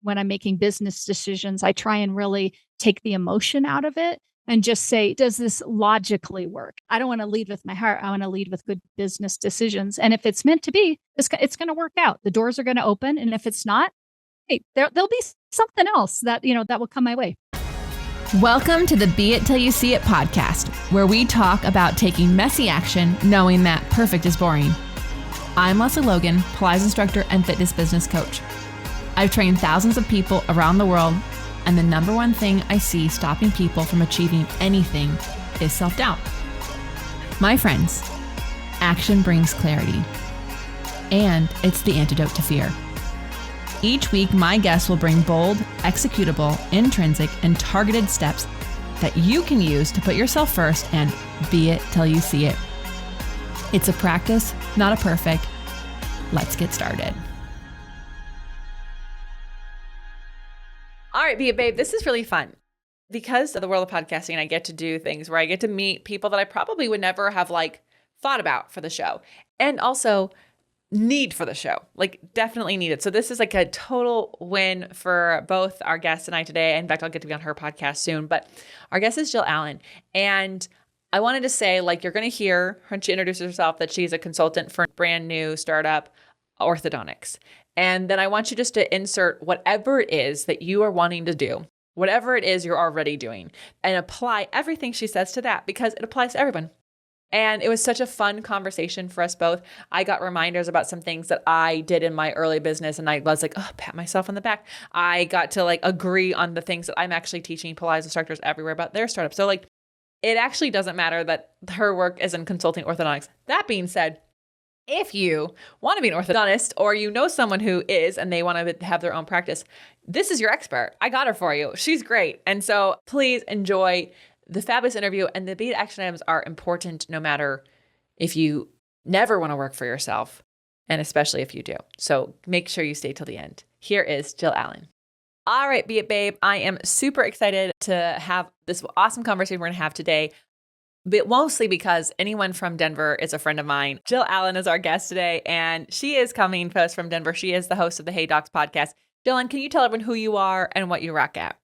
when I'm making business decisions, I try and really take the emotion out of it and just say, does this logically work? I don't want to lead with my heart. I want to lead with good business decisions. And if it's meant to be, it's going to work out. The doors are going to open. And if it's not, hey, there'll be something else that, that will come my way. Welcome to the Be It Till You See It podcast, where we talk about taking messy action, knowing that perfect is boring. I'm Lesley Logan, Pilates instructor and fitness business coach. I've trained thousands of people around the world, and the number one thing I see stopping people from achieving anything is self-doubt. My friends, action brings clarity, and it's the antidote to fear. Each week, my guests will bring bold, executable, intrinsic, and targeted steps that you can use to put yourself first and be it till you see it. It's a practice, not a perfect. Let's get started. All right, Be It Babe, this is really fun. Because of the world of podcasting, I get to do things where I get to meet people that I probably would never have thought about for the show. And also need for the show, definitely needed. So this is a total win for both our guests and I today. In fact, I'll get to be on her podcast soon, but our guest is Jill Allen. And I wanted to say, you're going to hear when she introduces herself that she's a consultant for a brand new startup, orthodontics. And then I want you just to insert whatever it is that you are wanting to do, whatever it is you're already doing, and apply everything she says to that, because it applies to everyone. And it was such a fun conversation for us both. I got reminders about some things that I did in my early business, and I was pat myself on the back. I got to agree on the things that I'm actually teaching Pilates instructors everywhere about their startups. So it actually doesn't matter that her work is in consulting orthodontics. That being said, if you want to be an orthodontist, or you know someone who is and they want to have their own practice, this is your expert. I got her for you. She's great. And so please enjoy the fabulous interview. And the Beit action items are important no matter if you never want to work for yourself, and especially if you do. So make sure you stay till the end. Here is Jill Allen. All right, Be It Babe. I am super excited to have this awesome conversation we're going to have today, but mostly because anyone from Denver is a friend of mine. Jill Allen is our guest today, and she is coming to us from Denver. She is the host of the Hey Docs podcast. Jill, can you tell everyone who you are and what you rock at?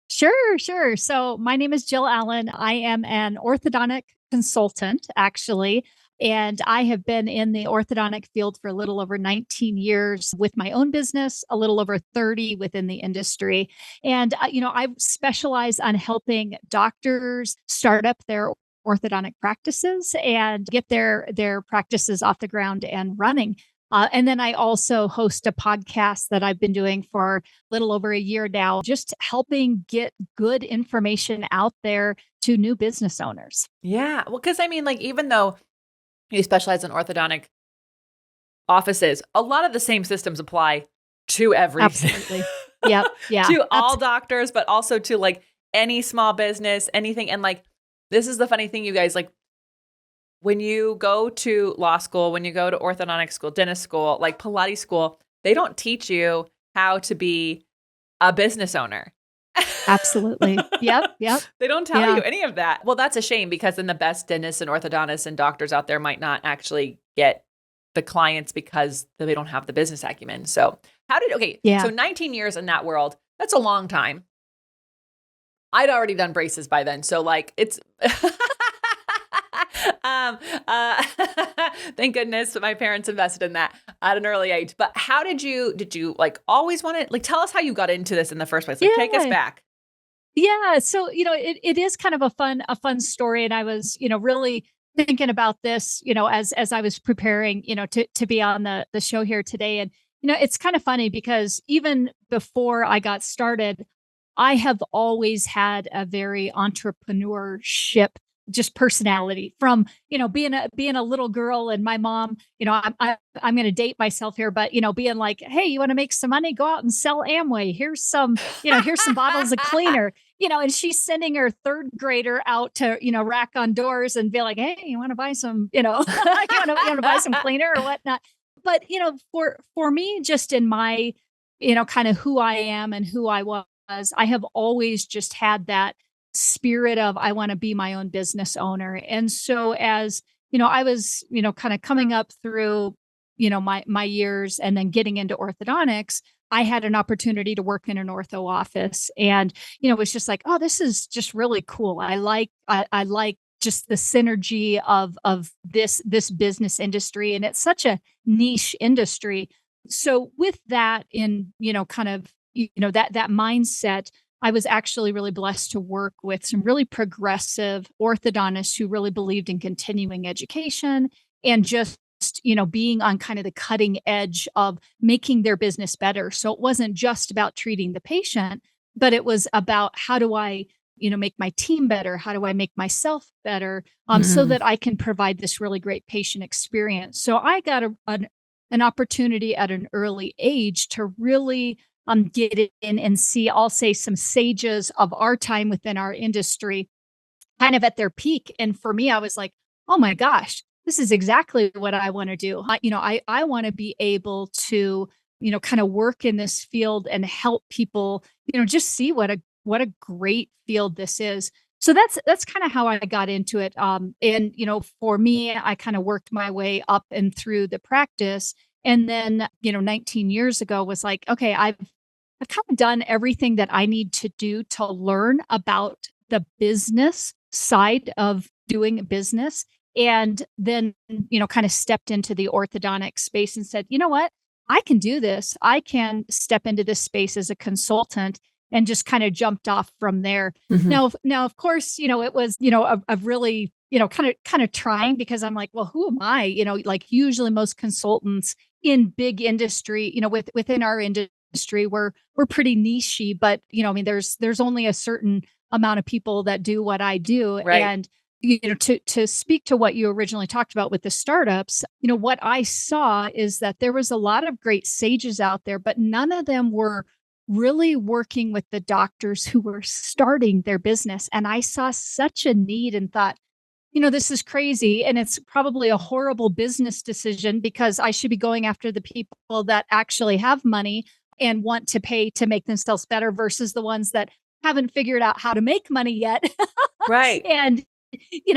Sure. So my name is Jill Allen. I am an orthodontic consultant, actually. And I have been in the orthodontic field for a little over 19 years with my own business, a little over 30 within the industry. And, I specialize on helping doctors start up their orthodontic practices and get their practices off the ground and running. And then I also host a podcast that I've been doing for a little over a year now, just helping get good information out there to new business owners. Yeah. Well, because even though you specialize in orthodontic offices, a lot of the same systems apply to everything. Absolutely. Yep. Yeah. To all doctors, but also to any small business, anything. And this is the funny thing, you guys, when you go to law school, when you go to orthodontic school, dentist school, Pilates school, they don't teach you how to be a business owner. Absolutely. Yep. They don't tell you any of that. Well, that's a shame, because then the best dentists and orthodontists and doctors out there might not actually get the clients because they don't have the business acumen. So so 19 years in that world, that's a long time. I'd already done braces by then. So it's, thank goodness my parents invested in that at an early age. But how did you always want to, tell us how you got into this in the first place? Take us back. Yeah. So, it is kind of a fun story. And I was, really thinking about this, as I was preparing, to be on the show here today. And, it's kind of funny because even before I got started, I have always had a very entrepreneurship just personality from, being a little girl, and my mom, I'm going to date myself here, but, being hey, you want to make some money? Go out and sell Amway. Here's some bottles of cleaner, and she's sending her third grader out to, rack on doors and be like, hey, you want to buy some, you want to buy some cleaner or whatnot. But, for me, just in my, kind of who I am and who I was, I have always just had that spirit of, I want to be my own business owner. And so as, I was, kind of coming up through, my years and then getting into orthodontics, I had an opportunity to work in an ortho office, and, it was just like, oh, this is just really cool. I like just the synergy of this business industry, and it's such a niche industry. So with that in, kind of, that mindset, I was actually really blessed to work with some really progressive orthodontists who really believed in continuing education and just, being on kind of the cutting edge of making their business better. So it wasn't just about treating the patient, but it was about how do I, make my team better? How do I make myself better, so Mm. that I can provide this really great patient experience? So I got an opportunity at an early age to really get in and see, I'll say, some sages of our time within our industry kind of at their peak. And for me, I was like, oh my gosh, this is exactly what I want to do. I want to be able to, kind of work in this field and help people, just see what a great field this is. So that's kind of how I got into it. And for me, I kind of worked my way up and through the practice. And then, 19 years ago was like, okay, I've kind of done everything that I need to do to learn about the business side of doing business. And then, kind of stepped into the orthodontic space and said, you know what? I can do this. I can step into this space as a consultant, and just kind of jumped off from there. Mhm. Now, of course, it was, a really, kind of trying, because I'm like, well, who am I? Like usually most consultants in big industry, within our industry, we're pretty nichey, but I mean, there's only a certain amount of people that do what I do. Right. And to speak to what you originally talked about with the startups, what I saw is that there was a lot of great sages out there, but none of them were really working with the doctors who were starting their business. And I saw such a need and thought, this is crazy. And it's probably a horrible business decision, because I should be going after the people that actually have money and want to pay to make themselves better, versus the ones that haven't figured out how to make money yet. Right. And,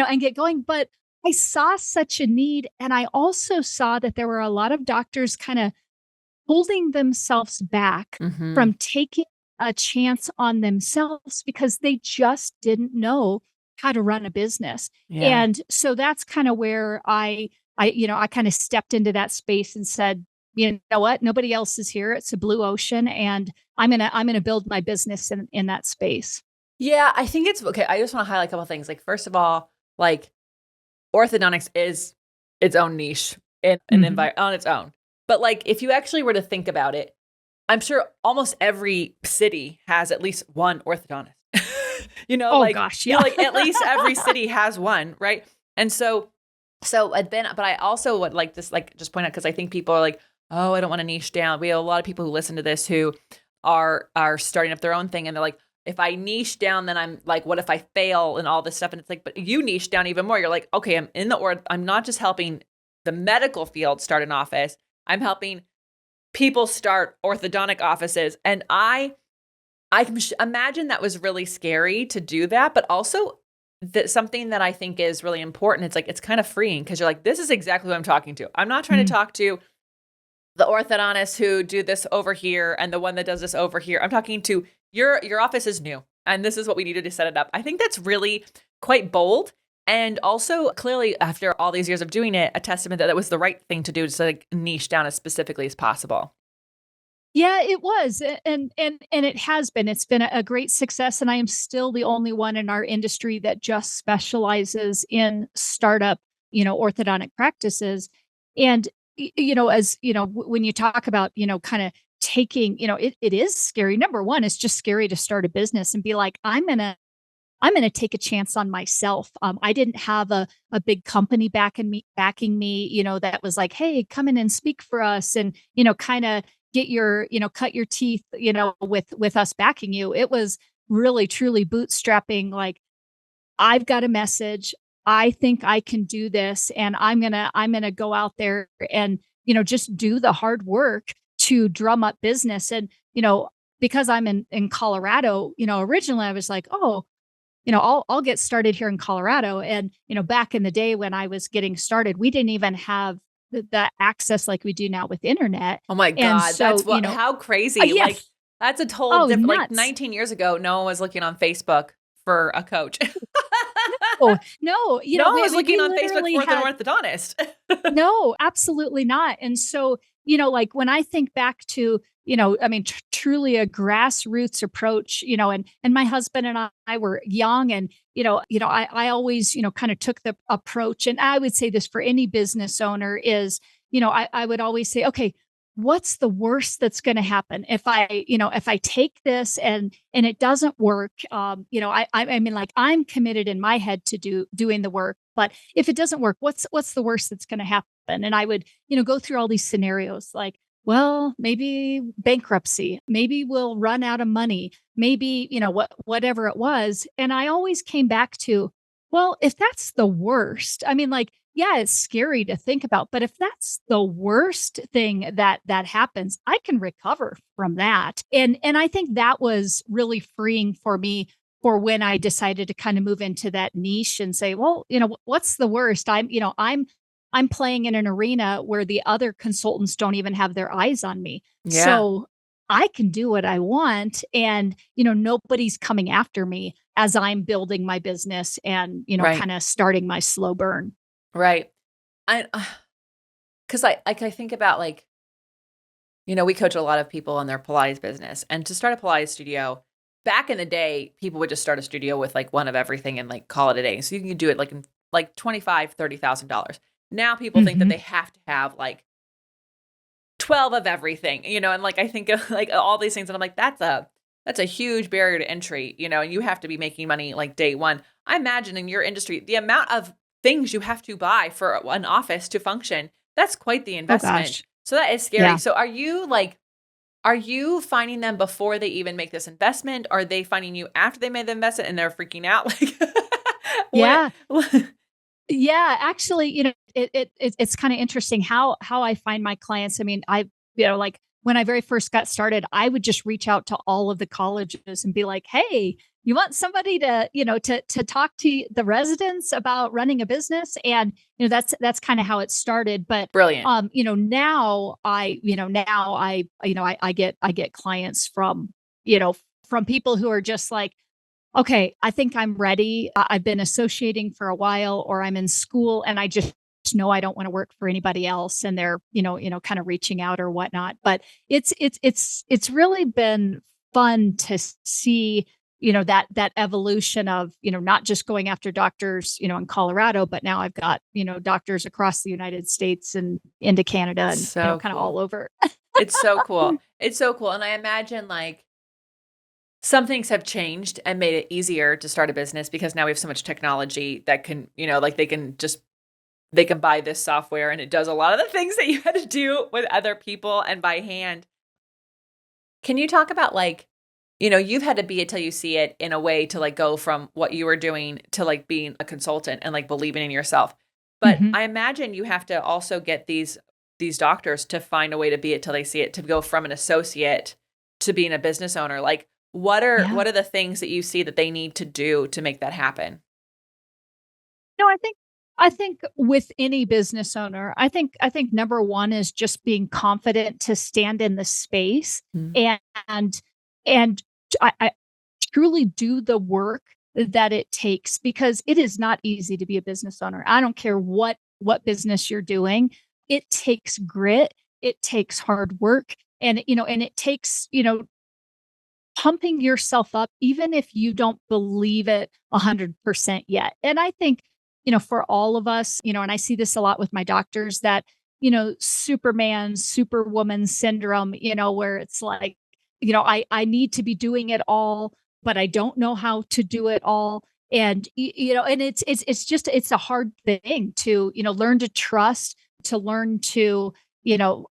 and get going. But I saw such a need. And I also saw that there were a lot of doctors kind of holding themselves back Mhm. from taking a chance on themselves, because they just didn't know how to run a business. Yeah. And so that's kind of where I kind of stepped into that space and said, you know what? Nobody else is here. It's a blue ocean, and I'm gonna build my business in that space. Yeah, I think it's okay. I just want to highlight a couple things. Like, first of all, like orthodontics is its own niche in an Mhm. environment on its own. But like, if you actually were to think about it, I'm sure almost every city has at least one orthodontist. Oh gosh, yeah. Like at least every city has one, right? And so and then, but I also would like this, like just point out, because I think people are like, oh, I don't want to niche down. We have a lot of people who listen to this who are starting up their own thing, and they're like, if I niche down, then I'm like, what if I fail and all this stuff? And it's like, but you niche down even more. You're like, okay, I'm not just helping the medical field start an office. I'm helping people start orthodontic offices. And I can imagine that was really scary to do that, but also that something that I think is really important. It's like, it's kind of freeing, because you're like, this is exactly who I'm talking to. I'm not trying to Mm. talk to the orthodontists who do this over here and the one that does this over here. I'm talking to your office is new, and this is what we needed to set it up. I think that's really quite bold, and also clearly after all these years of doing it, a testament that it was the right thing to do, to like niche down as specifically as possible. Yeah, it was, and it has been. It's been a great success, and I am still the only one in our industry that just specializes in startup, orthodontic practices. And as when you talk about, kind of taking, it is scary. Number one, it's just scary to start a business and be like, I'm gonna take a chance on myself. I didn't have a big company backing me, that was like, hey, come in and speak for us, and kind of get your, cut your teeth, with us backing you. It was really truly bootstrapping. Like, I've got a message. I think I can do this, and I'm gonna go out there and just do the hard work to drum up business. And because I'm in Colorado, originally I was like, oh, I'll get started here in Colorado. And, back in the day when I was getting started, we didn't even have the access like we do now with internet. Oh my And God. so, That's what, how crazy. yeah. Like, that's a total Oh, different, like nuts. 19 years ago, no one was looking on Facebook for a coach. Oh, no, No one I was mean, looking we on Facebook literally for an had orthodontist. no, absolutely not. And so, like when I think back to, I mean, truly a grassroots approach, and my husband and I were young and, I always, kind of took the approach. And I would say this for any business owner is, I would always say, okay, what's the worst that's going to happen if I take this and it doesn't work? I mean, like I'm committed in my head to doing the work, but if it doesn't work, what's the worst that's going to happen? And I would, go through all these scenarios like, well, maybe bankruptcy, maybe we'll run out of money, maybe, whatever it was. And I always came back to, well, if that's the worst, I mean, like, yeah, it's scary to think about, but if that's the worst thing that happens, I can recover from that. And I think that was really freeing for me for when I decided to kind of move into that niche and say, well, what's the worst? I'm playing in an arena where the other consultants don't even have their eyes on me. Yeah. So I can do what I want and, nobody's coming after me as I'm building my business and, Right. kind of starting my slow burn. Right. I, cause I think about like, we coach a lot of people in their Pilates business, and to start a Pilates studio back in the day, people would just start a studio with like one of everything and like call it a day. So you can do it like in like $25,000-$30,000. Now people think that Mhm. they have to have like 12 of everything, and like I think of like all these things and I'm like, that's a huge barrier to entry, and you have to be making money like day one. I imagine in your industry, the amount of things you have to buy for an office to function, that's quite the Oh investment. gosh. So that is scary. Yeah. So are you finding them before they even make this investment? Are they finding you after they made the investment and they're freaking out? Like what? Yeah. Yeah, actually, it's kind of interesting how I find my clients. I mean, like when I very first got started, I would just reach out to all of the colleges and be like, "Hey, you want somebody to, to talk to the residents about running a business?" And that's kind of how it started. But Brilliant. I get clients from, from people who are just like, okay, I think I'm ready. I've been associating for a while, or I'm in school and I just know I don't want to work for anybody else. And they're, kind of reaching out or whatnot. But it's really been fun to see, that evolution of, not just going after doctors, in Colorado, but now I've got, doctors across the United States and into Canada and, So kind of cool. all over. It's so cool. It's so cool. And I imagine like some things have changed and made it easier to start a business because now we have so much technology that can, like they can buy this software and it does a lot of the things that you had to do with other people and by hand. Can you talk about like, you've had to be it till you see it in a way to like go from what you were doing to like being a consultant and like believing in yourself. But Mhm. I imagine you have to also get these doctors to find a way to be it till they see it, to go from an associate to being a business owner. Like Yeah. what are the things that you see that they need to do to make that happen? No, I think with any business owner, I think number one is just being confident to stand in the space Mm. and and I truly do the work that it takes because it is not easy to be a business owner. I don't care what business you're doing. It takes grit, it takes hard work, and it takes, pumping yourself up even if you don't believe it 100% yet. And I think, for all of us, and I see this a lot with my doctors that, Superman, superwoman syndrome, where it's like, I need to be doing it all, but I don't know how to do it all. And and it's a hard thing to, learn to trust, to learn to,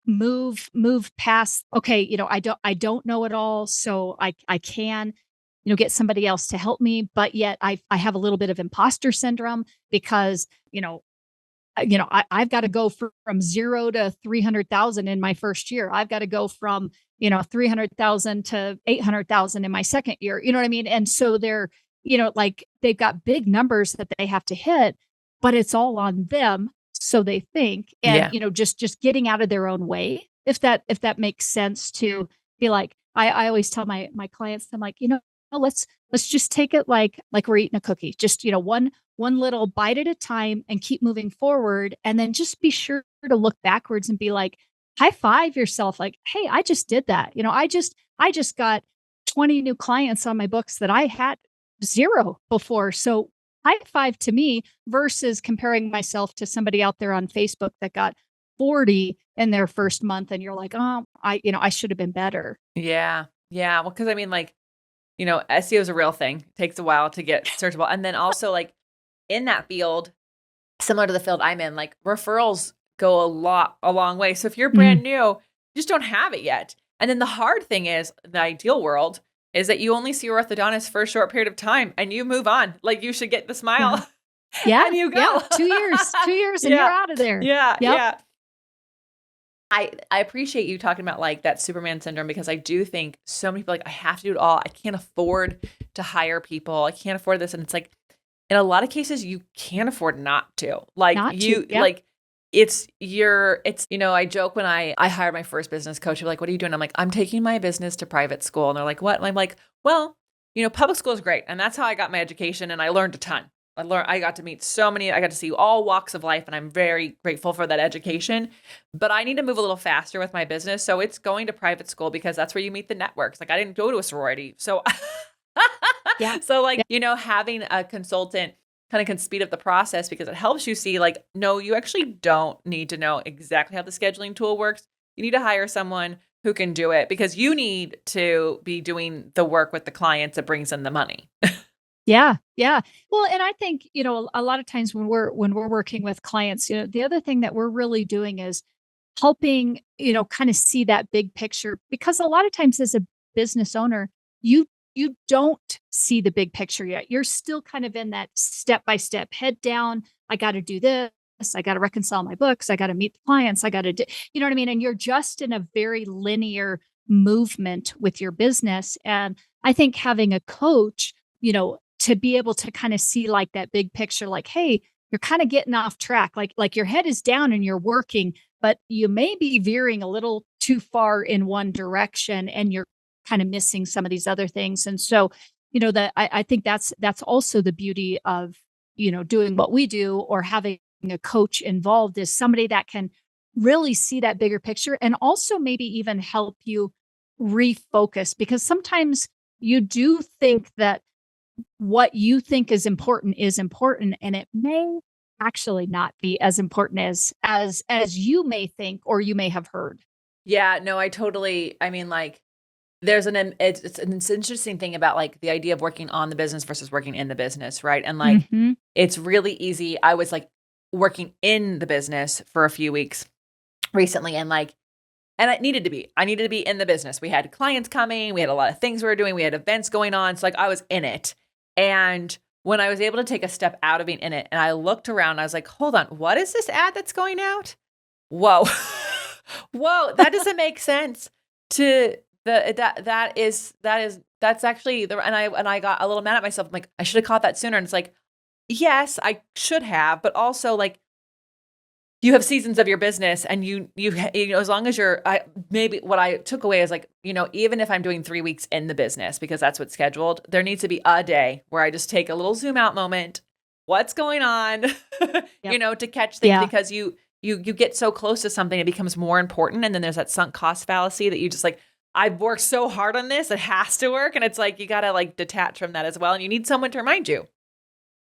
move past, okay, I don't know it all, so I can, get somebody else to help me, but yet I have a little bit of imposter syndrome because, I've got to go from 0 to 300,000 in my first year. I've got to go from, 300,000 to 800,000 in my second year. You know what I mean? And so they're, like they've got big numbers that they have to hit, but it's all on them. so they think, and, Yeah. just getting out of their own way, if that makes sense, to be like, I always tell my clients, I'm like, let's just take it like we're eating a cookie. Just, one little bite at a time and keep moving forward. And then just be sure to look backwards and be like, high five yourself. Like, hey, I just did that. I just got 20 new clients on my books that I had zero before. So high five to me versus comparing myself to somebody out there on Facebook that got 40 in their first month. And you're like, oh, I should have been better. Yeah. Yeah. Well, because I mean, like, SEO is a real thing. It takes a while to get searchable. And then also, like, in that field, similar to the field I'm in, like, referrals go a long way. So if you're Mm, brand new, you just don't have it yet. And then the hard thing is, the ideal world is that you only see your orthodontist for a short period of time and you move on. Like, you should get the yeah. smile Yeah. and you Yeah. go. 2 years and you're Yeah. out of there. Yeah. Yep. Yeah. I appreciate you talking about, like, that Superman syndrome, because I do think so many people like, I have to do it all. I can't afford to hire people. I can't afford this. And it's like, in a lot of cases, you can't afford not to. Like, Not to. Yep. I joke when I hired my first business coach, they're like, what are you doing? I'm like, I'm taking my business to private school. And they're like, what? And I'm like, well, public school is great. And that's how I got my education. And I learned a ton. I got to meet I got to see all walks of life. And I'm very grateful for that education. But I need to move a little faster with my business. So it's going to private school, because that's where you meet the networks. Like, I didn't go to a sorority. So, Yeah. so like, Yeah. having a consultant kind of can speed up the process, because it helps you see, like, no, you actually don't need to know exactly how the scheduling tool works. You need to hire someone who can do it, because you need to be doing the work with the clients that brings in the money. Yeah. Yeah. Well, and I think, a lot of times when we're working with clients, the other thing that we're really doing is helping, kind of see that big picture, because a lot of times as a business owner, you don't see the big picture yet. You're still kind of in that step by step, head down. I got to do this. I got to reconcile my books. I got to meet the clients. I got to do, you know what I mean? And you're just in a very linear movement with your business. And I think having a coach, to be able to kind of see like that big picture, like, hey, you're kind of getting off track. Like your head is down and you're working, but you may be veering a little too far in one direction and you're kind of missing some of these other things. And so, that I think that's also the beauty of, doing what we do, or having a coach involved, is somebody that can really see that bigger picture and also maybe even help you refocus, because sometimes you do think that what you think is important, and it may actually not be as important as you may think or you may have heard. Yeah, no, I mean, like, it's an interesting thing about, like, the idea of working on the business versus working in the business, right? And, like, Mhm. it's really easy. I was, like, working in the business for a few weeks recently, and I needed to be in the business. We had clients coming, we had a lot of things we were doing, we had events going on. So, like, I was in it. And when I was able to take a step out of being in it and I looked around, I was like, hold on, what is this ad that's going out? Whoa. Whoa, that doesn't make sense to that's actually and I got a little mad at myself. I'm like, I should have caught that sooner. And it's like, yes, I should have, but also, like, you have seasons of your business, and as long as maybe what I took away is, like, even if I'm doing 3 weeks in the business, because that's what's scheduled, there needs to be a day where I just take a little zoom out moment. What's going on? Yep. To catch things, Yeah. because you get so close to something, it becomes more important. And then there's that sunk cost fallacy that you just, like, I've worked so hard on this, it has to work. And it's like, you got to, like, detach from that as well. And you need someone to remind you.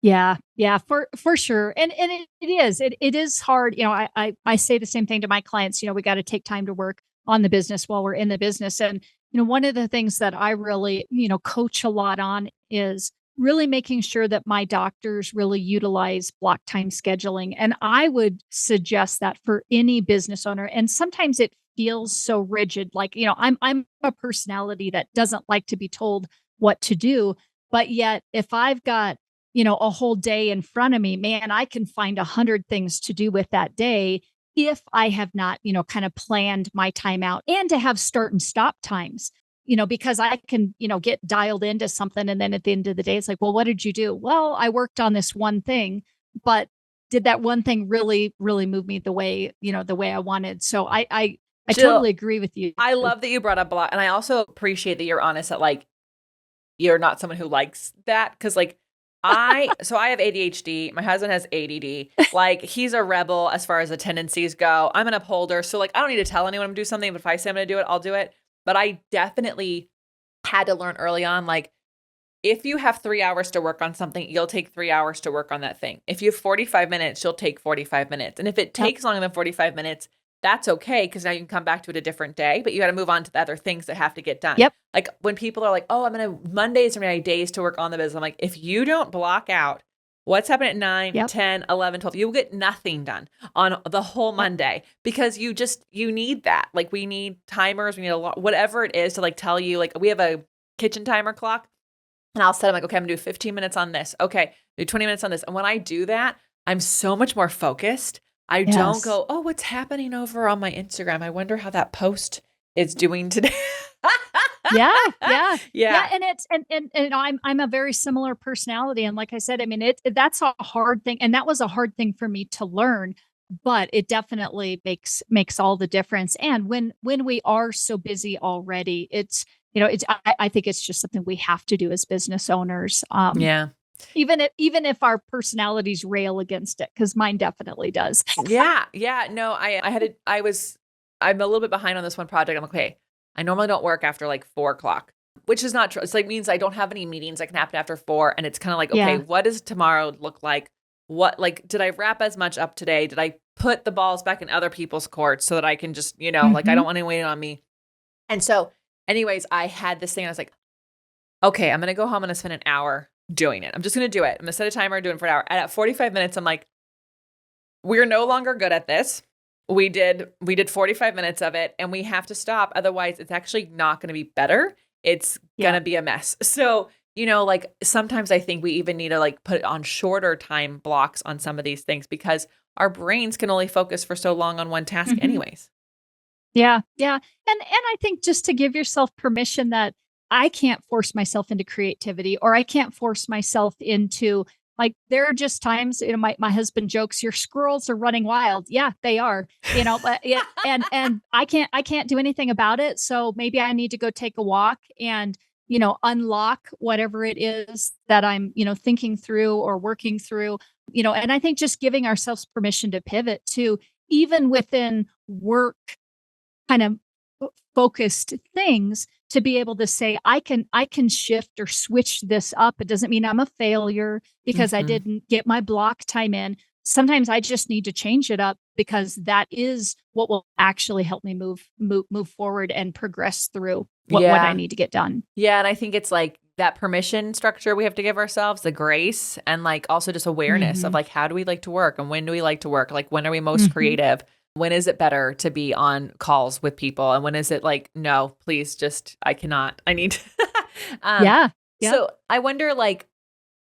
Yeah, yeah, for sure. And it is hard. I say the same thing to my clients. We got to take time to work on the business while we're in the business. And one of the things that I really coach a lot on is really making sure that my doctors really utilize block time scheduling. And I would suggest that for any business owner. And sometimes it feels so rigid. Like, I'm a personality that doesn't like to be told what to do. But yet, if I've got a whole day in front of me, man, I can find 100 things to do with that day if I have not, kind of planned my time out, and to have start and stop times, because I can, get dialed into something. And then at the end of the day, it's like, well, what did you do? Well, I worked on this one thing, but did that one thing really, really move me the way, the way I wanted. So I Jill, totally agree with you. I love that you brought up a lot. And I also appreciate that you're honest that like, you're not someone who likes that. Cause like so I have ADHD. My husband has ADD. Like he's a rebel as far as the tendencies go. I'm an upholder. So like, I don't need to tell anyone I'm doing something, but if I say I'm going to do it, I'll do it. But I definitely had to learn early on, like, if you have 3 hours to work on something, you'll take 3 hours to work on that thing. If you have 45 minutes, you'll take 45 minutes. And if it takes longer than 45 minutes, that's okay because now you can come back to it a different day, but you got to move on to the other things that have to get done. Yep. Like when people are like, oh, Mondays are my days to work on the business. I'm like, if you don't block out what's happening at 9, Yep. 10, 11, 12, you'll get nothing done on the whole Monday because you need that. Like we need timers, we need whatever it is to like tell you, like we have a kitchen timer clock. And I'll set them like, okay, I'm gonna do 15 minutes on this. Okay, do 20 minutes on this. And when I do that, I'm so much more focused. I don't go, oh, what's happening over on my Instagram? I wonder how that post is doing today. Yeah. And I'm a very similar personality. And like I said, I mean, that's a hard thing. And that was a hard thing for me to learn, but it definitely makes all the difference. And when we are so busy already, I think it's just something we have to do as business owners. Yeah. Even if our personalities rail against it, because mine definitely does. Yeah. No, I'm a little bit behind on this one project. I'm like, okay, I normally don't work after like 4:00, which is not true. It's like means I don't have any meetings that can happen after 4. And it's kind of like, okay, what does tomorrow look like? What, like, did I wrap as much up today? Did I put the balls back in other people's courts so that I can just, like, I don't want anyone waiting on me. And so anyways, I had this thing. And I was like, okay, I'm going to go home. I'm going to spend an hour doing it. I'm just going to do it. I'm going to set a timer, do it for an hour. And at 45 minutes, I'm like, we're no longer good at this. We did 45 minutes of it and we have to stop. Otherwise, it's actually not going to be better. It's going to be a mess. So, like sometimes I think we even need to like put on shorter time blocks on some of these things because our brains can only focus for so long on one task anyways. Yeah. And I think just to give yourself permission that I can't force myself into creativity or I can't force myself into like, there are just times, my husband jokes, your squirrels are running wild. Yeah, they are, but yeah. And I can't do anything about it. So maybe I need to go take a walk and, unlock whatever it is that I'm, thinking through or working through, and I think just giving ourselves permission to pivot to even within work kind of focused things to be able to say, I can shift or switch this up. It doesn't mean I'm a failure because I didn't get my block time in. Sometimes I just need to change it up because that is what will actually help me move forward and progress through what I need to get done. Yeah. And I think it's like that permission structure we have to give ourselves, the grace, and like also just awareness of like, how do we like to work and when do we like to work? Like, when are we most creative? When is it better to be on calls with people? And when is it like, no, please I cannot, I need to. So I wonder, like,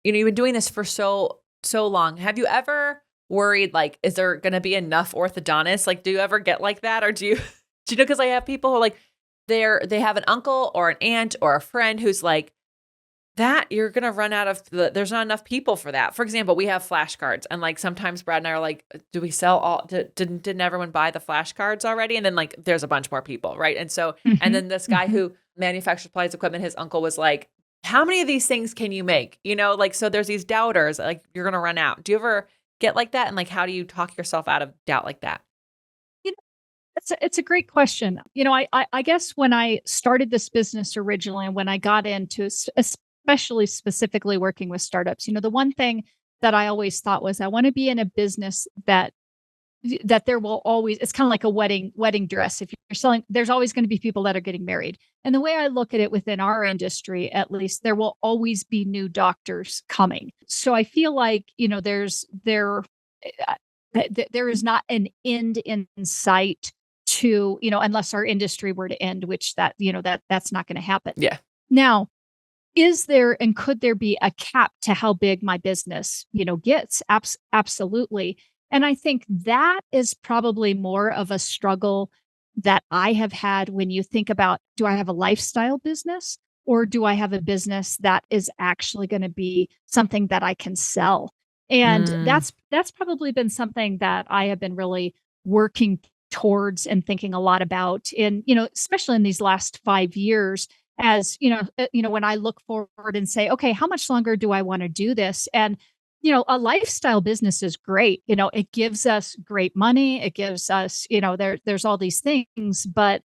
you've been doing this for so long. Have you ever worried, like, is there going to be enough orthodontists? Like, do you ever get like that? Or do you know, because I have people who are like, they have an uncle or an aunt or a friend who's like, that you're going to run out of there's not enough people for that. For example, we have flashcards and like sometimes Brad and I are like, do we sell all, didn't everyone buy the flashcards already? And then like, there's a bunch more people. Right. And so, and then this guy who manufactures supplies equipment, his uncle was like, how many of these things can you make? Like, so there's these doubters, like you're going to run out. Do you ever get like that? And like, how do you talk yourself out of doubt like that? It's a great question. I guess when I started this business originally, and when I got into especially specifically working with startups, the one thing that I always thought was I want to be in a business that there will always, it's kind of like a wedding dress. If you're selling, there's always going to be people that are getting married. And the way I look at it within our industry, at least, there will always be new doctors coming. So I feel like, there is not an end in sight to, unless our industry were to end, which that's not going to happen. Yeah. Now, is there and could there be a cap to how big my business, gets? Absolutely. And I think that is probably more of a struggle that I have had when you think about, do I have a lifestyle business or do I have a business that is actually going to be something that I can sell? And Mm. that's probably been something that I have been really working towards and thinking a lot about in, especially in these last 5 years as, when I look forward and say, okay, how much longer do I want to do this? And a lifestyle business is great. It gives us great money. It gives us, there's all these things, but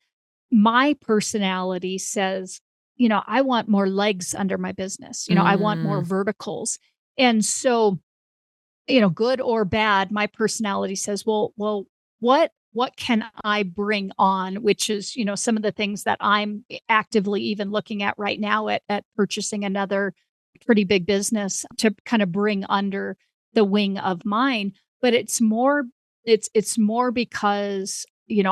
my personality says, I want more legs under my business. I want more Mm. verticals. And so, good or bad, my personality says, well, what can I bring on? Which is, some of the things that I'm actively even looking at right now at purchasing another pretty big business to kind of bring under the wing of mine. But it's more because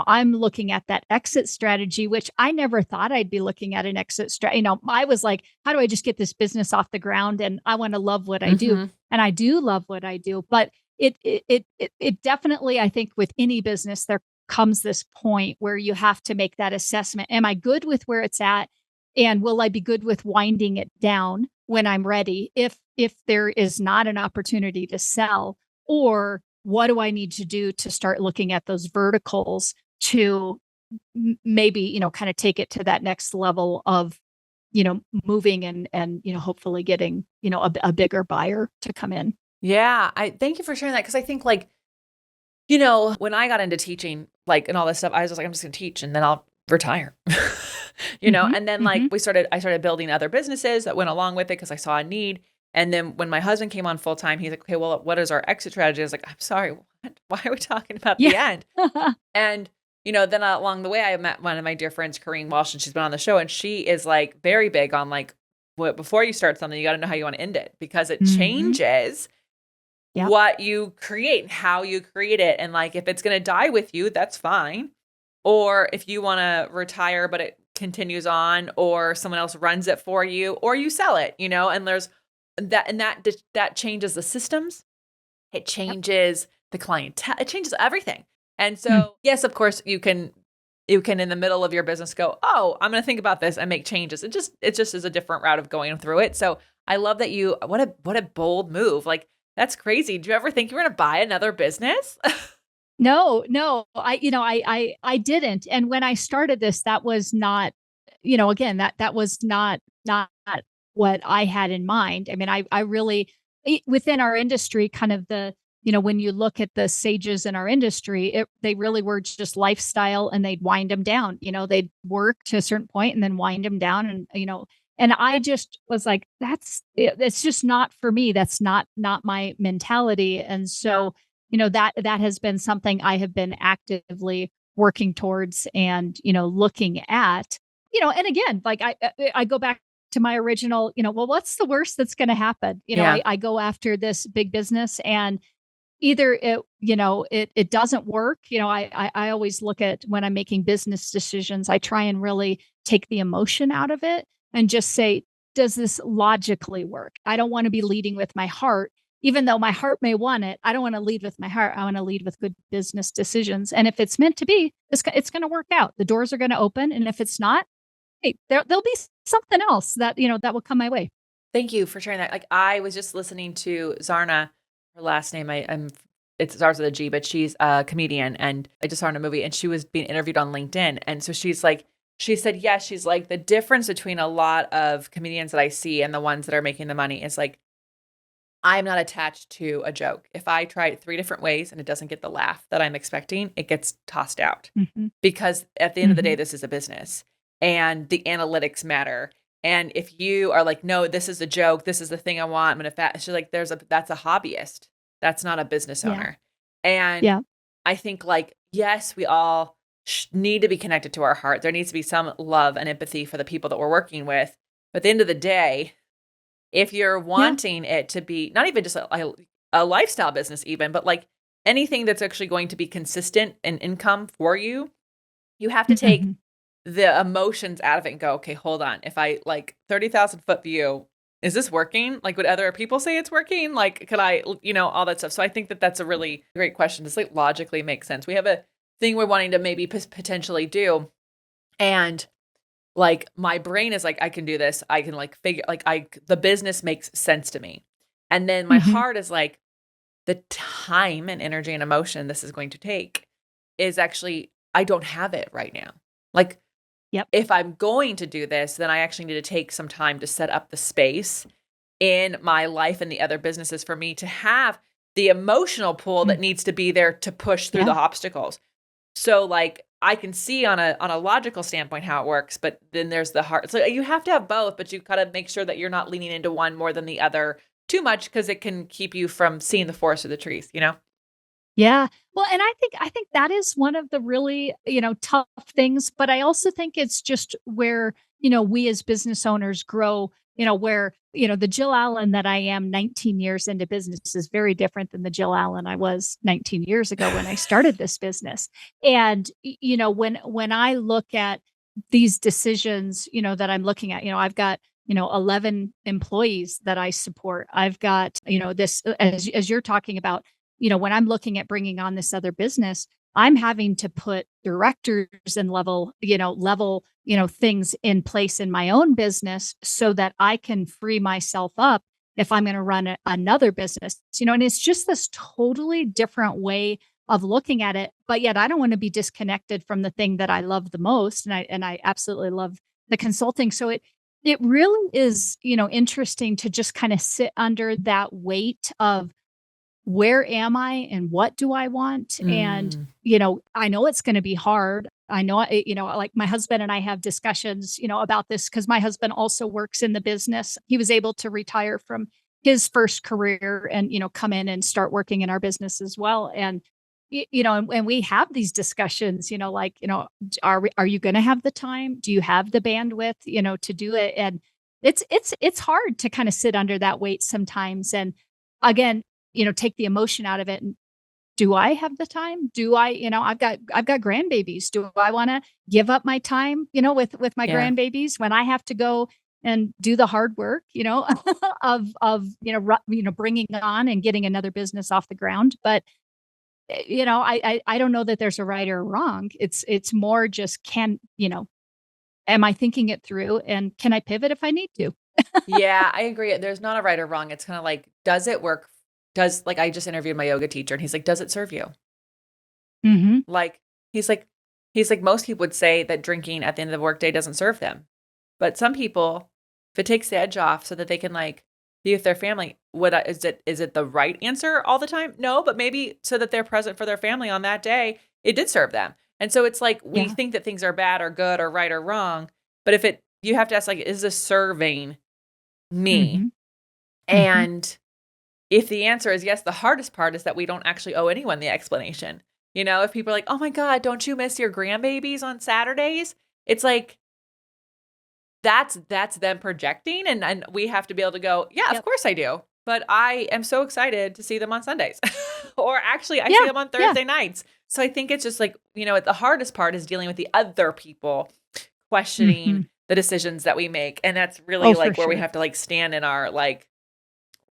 I'm looking at that exit strategy, which I never thought I'd be looking at an exit strategy. I was like, how do I just get this business off the ground? And I want to love what I do. Mhm. And I do love what I do. But it definitely, I think with any business, there comes this point where you have to make that assessment. Am I good with where it's at? And will I be good with winding it down when I'm ready? If there is not an opportunity to sell, or what do I need to do to start looking at those verticals to maybe, kind of take it to that next level of, moving and, hopefully getting, a bigger buyer to come in. Yeah, I thank you for sharing that because I think like, when I got into teaching, like and all this stuff, I was just like, I'm just gonna teach and then I'll retire. Mhm, And then like mhm. I started building other businesses that went along with it because I saw a need. And then when my husband came on full time, he's like, okay, well, what is our exit strategy? I was like, I'm sorry, what? Why are we talking about Yeah. the end? And, then along the way, I met one of my dear friends, Corrine Walsh, and she's been on the show. And she is like very big on like, what before you start something, you got to know how you want to end it because it Mhm. changes Yep. what you create and how you create it. And like, if it's going to die with you, that's fine. Or if you want to retire, but it continues on, or someone else runs it for you, or you sell it, and there's that changes the systems. It Yep. changes the clientele. It changes everything. And Mm. so, yes, of course, you can in the middle of your business go, "Oh, I'm going to think about this and make changes." It just is a different route of going through it. So, I love that you what a bold move. Like that's crazy. Do you ever think you were going to buy another business? No, no, I didn't. And when I started this, that was not, again, that was not what I had in mind. I mean, I really within our industry, kind of when you look at the sages in our industry, they really were just lifestyle and they'd wind them down. They'd work to a certain point and then wind them down and I just was like, it's just not for me. That's not my mentality. And so that has been something I have been actively working towards and, looking at, and again, like I go back to my original, well, what's the worst that's going to happen? Yeah. I go after this big business and either it doesn't work. I always look at when I'm making business decisions, I try and really take the emotion out of it and just say, does this logically work? I don't want to be leading with my heart, even though my heart may want it. I don't want to lead with my heart. I want to lead with good business decisions. And if it's meant to be, it's going to work out. The doors are going to open. And if it's not, hey, there'll be something else that will come my way. Thank you for sharing that. Like I was just listening to Zarna, her last name it starts with a G, but she's a comedian and I just saw her in a movie and she was being interviewed on LinkedIn. And so she said, yes, she's like the difference between a lot of comedians that I see and the ones that are making the money is like, I'm not attached to a joke. If I try it 3 different ways and it doesn't get the laugh that I'm expecting, it gets tossed out Mhm. because at the end of the day, Mhm. this is a business and the analytics matter. And if you are like, no, this is a joke, this is the thing I want, I'm gonna fat. She's like, that's a hobbyist. That's not a business Yeah. owner. And Yeah. I think like, yes, we all need to be connected to our heart. There needs to be some love and empathy for the people that we're working with. But at the end of the day, if you're Yeah. wanting it to be not even just a lifestyle business even, but like anything that's actually going to be consistent in income for you, you have to take Mhm. the emotions out of it and go, "Okay, hold on. If I like 30,000 foot view, is this working? Like, would other people say it's working? Like, could I, all that stuff?" So I think that that's a really great question. Does like logically make sense? We have a thing we're wanting to maybe potentially do, and like my brain is like, I can do this. I can like figure like the business makes sense to me. And then my Mhm. heart is like, the time and energy and emotion this is going to take is actually, I don't have it right now. Like, Yep. if I'm going to do this, then I actually need to take some time to set up the space in my life and the other businesses for me to have the emotional pull that needs to be there to push through the Yeah. obstacles. So like I can see on a logical standpoint how it works, but then there's the heart. So you have to have both, but you gotta make sure that you're not leaning into one more than the other too much because it can keep you from seeing the forest of the trees, you know? Yeah. Well, and I think that is one of the really, tough things, but I also think it's just where, we as business owners grow, where, the Jill Allen that I am 19 years into business is very different than the Jill Allen I was 19 years ago when I started this business. And when I look at these decisions, that I'm looking at, I've got 11 employees that I support. I've got, this as you're talking about, when I'm looking at bringing on this other business, I'm having to put directors and level, things in place in my own business so that I can free myself up if I'm going to run another business, and it's just this totally different way of looking at it. But yet I don't want to be disconnected from the thing that I love the most. And I absolutely love the consulting. So it really is, interesting to just kind of sit under that weight of where am I and what do I want? And, Mm. I know it's going to be hard. I know, like my husband and I have discussions, about this because my husband also works in the business. He was able to retire from his first career and, come in and start working in our business as well. And, and we have these discussions, like, are you going to have the time? Do you have the bandwidth, to do it? And it's hard to kind of sit under that weight sometimes. And again, take the emotion out of it. And do I have the time? Do I, I've got grandbabies. Do I want to give up my time, with my Yeah. grandbabies when I have to go and do the hard work, of, bringing on and getting another business off the ground. But, I don't know that there's a right or wrong. It's more just am I thinking it through and can I pivot if I need to? Yeah, I agree. There's not a right or wrong. It's kind of like, does it work? Like I just interviewed my yoga teacher and he's like, does it serve you? Hmm. Like he's like he's like most people would say that drinking at the end of the workday doesn't serve them. But some people, if it takes the edge off so that they can like be with their family, is it the right answer all the time? No, but maybe so that they're present for their family on that day, it did serve them. And so it's like we Yeah. think that things are bad or good or right or wrong, but if it you have to ask like, is this serving me? Hmm. Hmm. And if the answer is yes, the hardest part is that we don't actually owe anyone the explanation. If people are like, "Oh my god, don't you miss your grandbabies on Saturdays?" It's like that's them projecting and we have to be able to go, "Yeah, of Yep. course I do." But I am so excited to see them on Sundays. Or actually I see Yeah. them on Yeah. Thursday nights. So I think it's just like, the hardest part is dealing with the other people questioning Hmm. the decisions that we make. And that's really Oh, for like where we sure. have to like stand in our like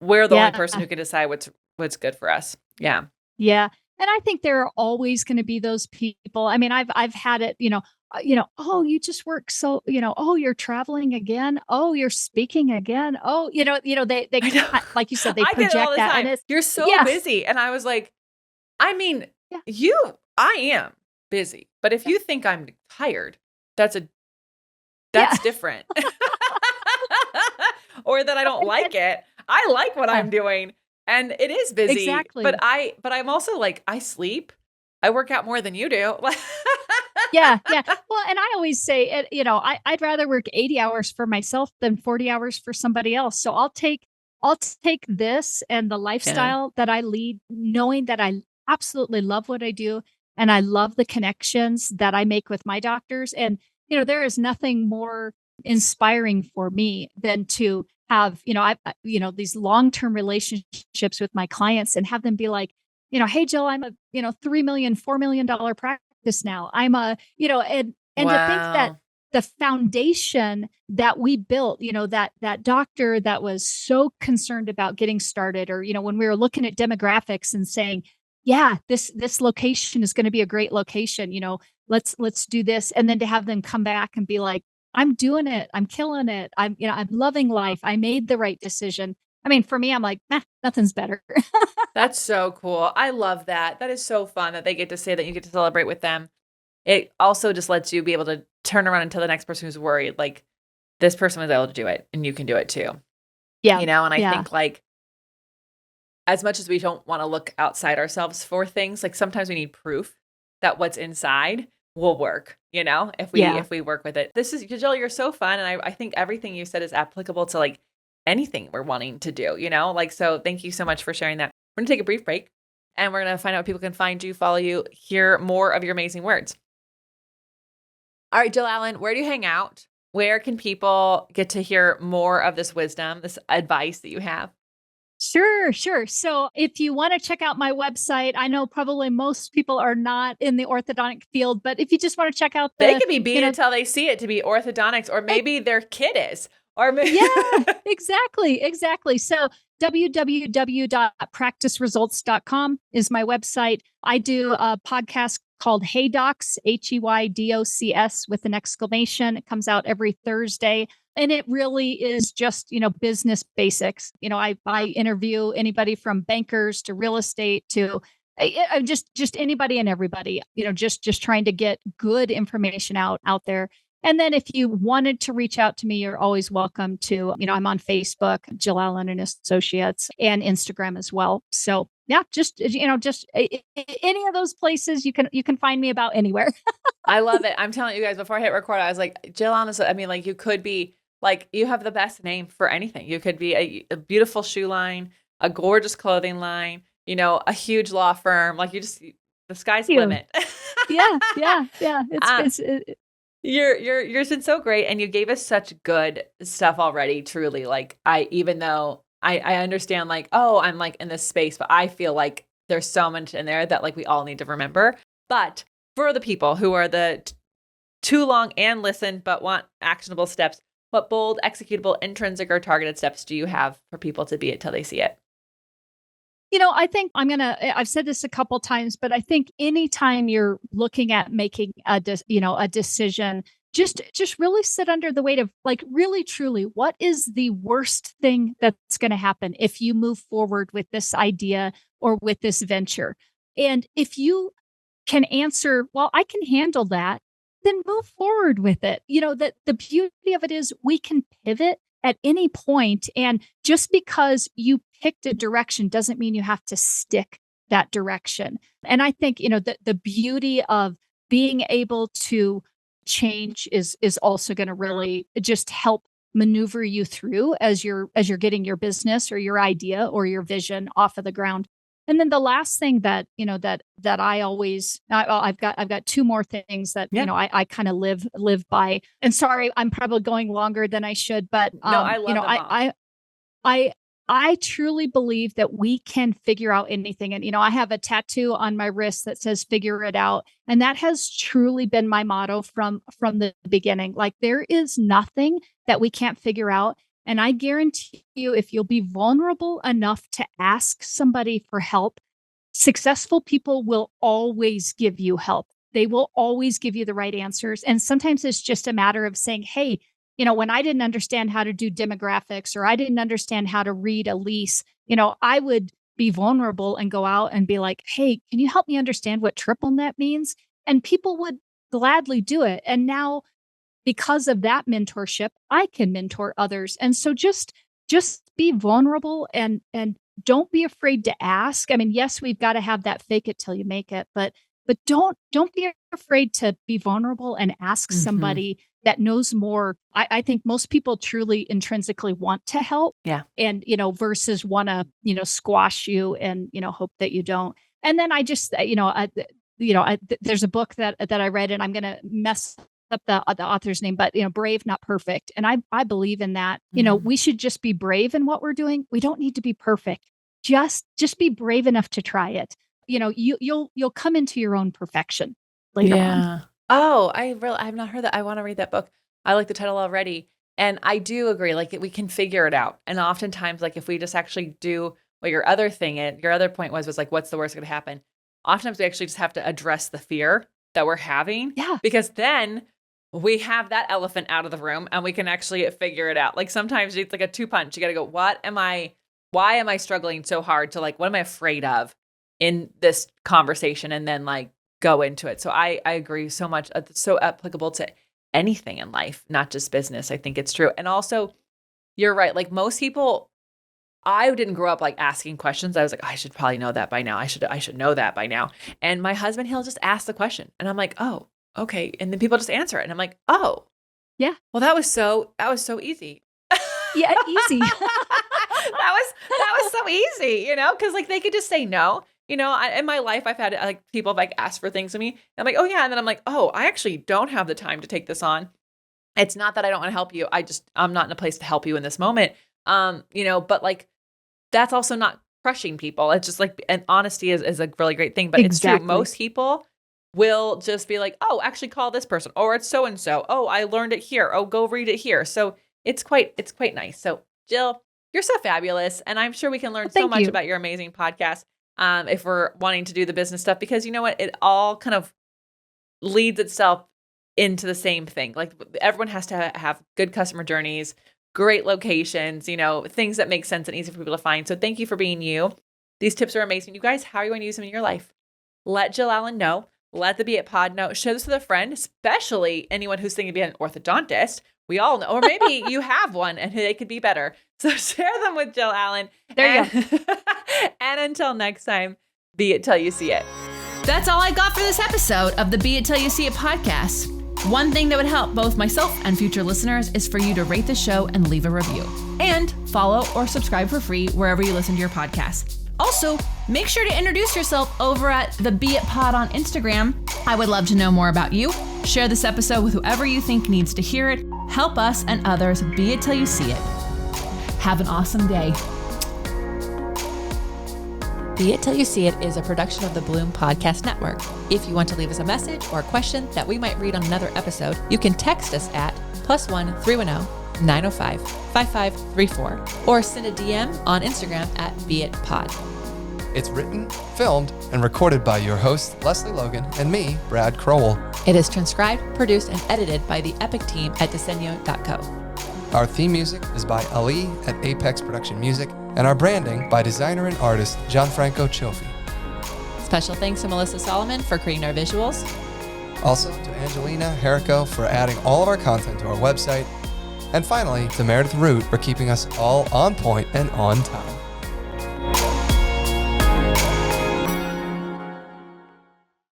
we're the only Yeah. person who can decide what's good for us. Yeah. Yeah. And I think there are always going to be those people. I mean, I've had it, oh, you just work so, oh, you're traveling again. Oh, you're speaking again. Oh, they I know. like you said, they I get it all project the that time. and it's "You're so yeah. busy." And I was like, I mean, Yeah. I am busy. But if Yeah. you think I'm tired, Yeah. that's different. Or that I don't And like it. I like what yeah, I'm doing and it is busy, but exactly. I'm also like I sleep. I work out more than you do. Yeah, yeah. Well, and I always say, I'd rather work 80 hours for myself than 40 hours for somebody else. So I'll take this and the Yeah. lifestyle that I lead, knowing that I absolutely love what I do and I love the connections that I make with my doctors. And, there is nothing more inspiring for me than to have, these long-term relationships with my clients and have them be like, hey, Jill, I'm a, $3 million, $4 million practice now. I'm a, and to think that Wow. the foundation that we built, that doctor that was so concerned about getting started, or, when we were looking at demographics and saying, yeah, this location is going to be a great location, let's do this. And then to have them come back and be like, I'm doing it. I'm killing it. I'm loving life. I made the right decision. I mean, for me, I'm like, nothing's better. That's so cool. I love that. That is so fun that they get to say that you get to celebrate with them. It also just lets you be able to turn around and tell the next person who's worried, like, this person was able to do it and you can do it too. Yeah. And I Yeah. think like as much as we don't want to look outside ourselves for things, like sometimes we need proof that what's inside will work, Yeah. if we work with it. This is Jill, you're so fun. And I think everything you said is applicable to like anything we're wanting to do, Like, so thank you so much for sharing that. We're gonna take a brief break and we're gonna find out how people can find you, follow you, hear more of your amazing words. All right, Jill Allen, where do you hang out? Where can people get to hear more of this wisdom, this advice that you have? Sure, sure. So if you want to check out my website, I know probably most people are not in the orthodontic field, but if you just want to check out They the, could be beat until they see it to be orthodontics, or maybe their kid is. Or yeah, exactly, exactly. So www.practiceresults.com is my website. I do a podcast called Hey Docs, HEYDOCS with an exclamation. It comes out every Thursday. And it really is just, business basics. I interview anybody from bankers to real estate to just anybody and everybody, just trying to get good information out there. And then if you wanted to reach out to me, you're always welcome to, I'm on Facebook, Jill Allen and Associates, and Instagram as well. So yeah, just any of those places you can find me about anywhere. I love it. I'm telling you guys, before I hit record, I was like, Jill Allen, like you could be like, you have the best name for anything. You could be a beautiful shoe line, a gorgeous clothing line, a huge law firm. Like the sky's the limit. Yeah. Yours been so great, and you gave us such good stuff already. Truly, like even though I understand, like, oh, I'm like in this space, but I feel like there's so much in there that like we all need to remember. But for the people who are too long and listen but want actionable steps, what bold, executable, intrinsic, or targeted steps do you have for people to be it till they see it? I think I've said this a couple times, but I think anytime you're looking at making a decision, just really sit under the weight of like, really, truly, what is the worst thing that's going to happen if you move forward with this idea or with this venture? And if you can answer, well, I can handle that, then move forward with it. That the beauty of it is we can pivot at any point. And just because you picked a direction doesn't mean you have to stick that direction. And I think, the beauty of being able to change is also going to really just help maneuver you through as you're getting your business or your idea or your vision off of the ground. And then the last thing that, that I always, I've got two more things that, I kind of live by. And sorry, I'm probably going longer than I should, but, no, I love them all. I truly believe that we can figure out anything. And, I have a tattoo on my wrist that says figure it out. And that has truly been my motto from the beginning. Like, there is nothing that we can't figure out. And I guarantee you, if you'll be vulnerable enough to ask somebody for help, successful people will always give you help. They will always give you the right answers. And sometimes it's just a matter of saying, hey, when I didn't understand how to do demographics or I didn't understand how to read a lease, I would be vulnerable and go out and be like, hey, can you help me understand what triple net means? And people would gladly do it. And now, because of that mentorship, I can mentor others. And so just be vulnerable and don't be afraid to ask. I mean, yes, we've got to have that fake it till you make it, but don't be afraid to be vulnerable and ask somebody that knows more. I think most people truly intrinsically want to help. Yeah. And, versus want to, squash you and, hope that you don't. And then I just, there's a book that I read, and I'm going to mess up the author's name, but brave, not perfect. And I believe in that. We should just be brave in what we're doing. We don't need to be perfect. Just be brave enough to try it. You'll come into your own perfection later on. Oh, I've not heard that. I want to read that book. I like the title already. And I do agree, like we can figure it out. And oftentimes, like if we just actually do what your other point was like, what's the worst going to happen? Oftentimes we actually just have to address the fear that we're having. Yeah. Because then we have that elephant out of the room and we can actually figure it out. Like sometimes it's like a 2-punch. You got to go, what am I why am I struggling so hard to like, what am I afraid of in this conversation, and then like go into it. So I agree so much. It's so applicable to anything in life, not just business. I think it's true. And also you're right. Like most people, I didn't grow up like asking questions. I was like, I should probably know that by now. I should know that by now. And my husband, he'll just ask the question and I'm like, oh, okay. And then people just answer it. And I'm like, oh, yeah. Well, that was so easy. Yeah, easy. that was so easy, you know, because like they could just say no. You know, in my life, I've had like people like ask for things of me. And I'm like, oh yeah, and then I'm like, oh, I actually don't have the time to take this on. It's not that I don't want to help you. I'm not in a place to help you in this moment. You know, but like that's also not crushing people. It's just like, and honesty is a really great thing. But Exactly. It's true. Most people will just be like, oh, actually call this person, or it's so and so. Oh, I learned it here. Oh, go read it here. So it's quite nice. So Jill, you're so fabulous, and I'm sure we can learn so much about your amazing podcast. If we're wanting to do the business stuff, because you know what, it all kind of leads itself into the same thing. Like everyone has to have good customer journeys, great locations, you know, things that make sense and easy for people to find. So thank you for being you. These tips are amazing. You guys, how are you going to use them in your life? Let Jill Allen know. Let the Beit Pod know. Share this with a friend, especially anyone who's thinking of being an orthodontist. We all know, or maybe you have one and they could be better. So share them with Jill Allen. There you go. And until next time, be it till you see it. That's all I got for this episode of the Be It Till You See It podcast. One thing that would help both myself and future listeners is for you to rate the show and leave a review. And follow or subscribe for free wherever you listen to your podcast. Also, make sure to introduce yourself over at the Be It Pod on Instagram. I would love to know more about you. Share this episode with whoever you think needs to hear it. Help us and others be it till you see it. Have an awesome day. Be It Till You See It is a production of the Bloom Podcast Network. If you want to leave us a message or a question that we might read on another episode, you can text us at +1 310 905 5534 or send a DM on Instagram at BeItPod. It's written, filmed, and recorded by your host, Lesley Logan, and me, Brad Crowell. It is transcribed, produced, and edited by the Epic team at Diseño.co. Our theme music is by Ali at Apex Production Music, and our branding by designer and artist Gianfranco Cioffi. Special thanks to Melissa Solomon for creating our visuals. Also to Angelina Herrico for adding all of our content to our website. And finally, to Meredith Root for keeping us all on point and on time.